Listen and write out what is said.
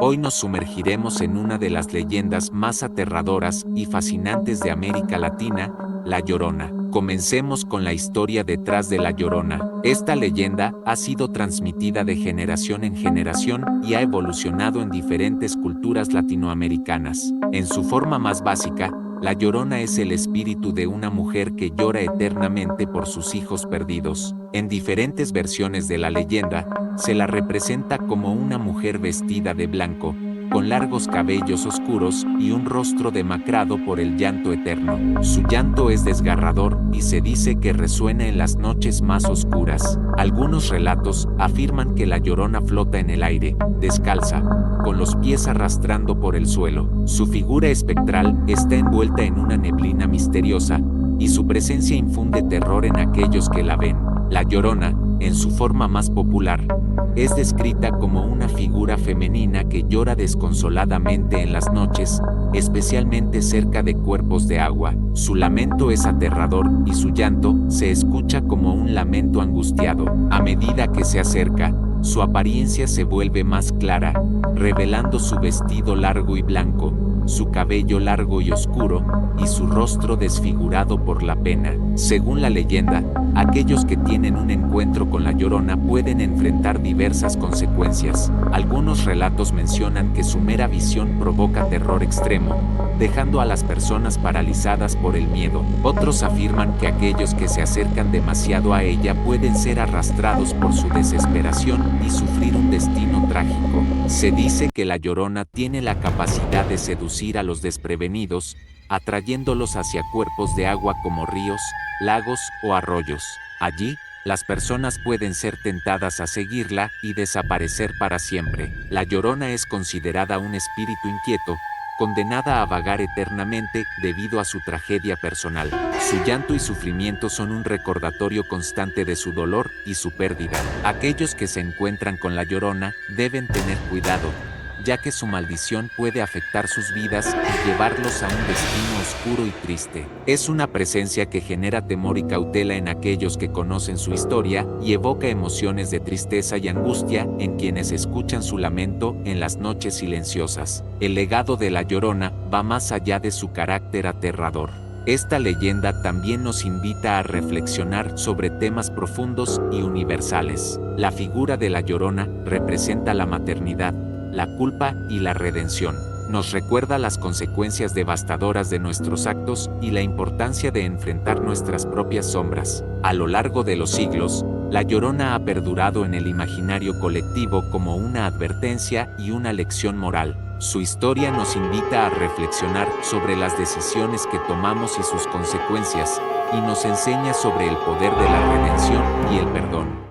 Hoy nos sumergiremos en una de las leyendas más aterradoras y fascinantes de América Latina, La Llorona. Comencemos con la historia detrás de La Llorona. Esta leyenda ha sido transmitida de generación en generación y ha evolucionado en diferentes culturas latinoamericanas. En su forma más básica, La Llorona es el espíritu de una mujer que llora eternamente por sus hijos perdidos. En diferentes versiones de la leyenda, se la representa como una mujer vestida de blanco, con largos cabellos oscuros y un rostro demacrado por el llanto eterno. Su llanto es desgarrador y se dice que resuena en las noches más oscuras. Algunos relatos afirman que la Llorona flota en el aire, descalza, con los pies arrastrando por el suelo. Su figura espectral está envuelta en una neblina misteriosa, y su presencia infunde terror en aquellos que la ven. La Llorona, en su forma más popular, es descrita como una figura femenina que llora desconsoladamente en las noches, especialmente cerca de cuerpos de agua. Su lamento es aterrador y su llanto se escucha como un lamento angustiado. A medida que se acerca, su apariencia se vuelve más clara, revelando su vestido largo y blanco, su cabello largo y oscuro, y su rostro desfigurado por la pena. Según la leyenda, aquellos que tienen un encuentro con la Llorona pueden enfrentar diversas consecuencias. Algunos relatos mencionan que su mera visión provoca terror extremo, dejando a las personas paralizadas por el miedo. Otros afirman que aquellos que se acercan demasiado a ella pueden ser arrastrados por su desesperación y sufrir un destino trágico. Se dice que la Llorona tiene la capacidad de seducir a los desprevenidos, atrayéndolos hacia cuerpos de agua como ríos, lagos o arroyos. Allí, las personas pueden ser tentadas a seguirla y desaparecer para siempre. La Llorona es considerada un espíritu inquieto, condenada a vagar eternamente debido a su tragedia personal. Su llanto y sufrimiento son un recordatorio constante de su dolor y su pérdida. Aquellos que se encuentran con la Llorona deben tener cuidado, ya que su maldición puede afectar sus vidas y llevarlos a un destino oscuro y triste. Es una presencia que genera temor y cautela en aquellos que conocen su historia y evoca emociones de tristeza y angustia en quienes escuchan su lamento en las noches silenciosas. El legado de la Llorona va más allá de su carácter aterrador. Esta leyenda también nos invita a reflexionar sobre temas profundos y universales. La figura de la Llorona representa la maternidad, la culpa y la redención. Nos recuerda las consecuencias devastadoras de nuestros actos y la importancia de enfrentar nuestras propias sombras. A lo largo de los siglos, la Llorona ha perdurado en el imaginario colectivo como una advertencia y una lección moral. Su historia nos invita a reflexionar sobre las decisiones que tomamos y sus consecuencias, y nos enseña sobre el poder de la redención y el perdón.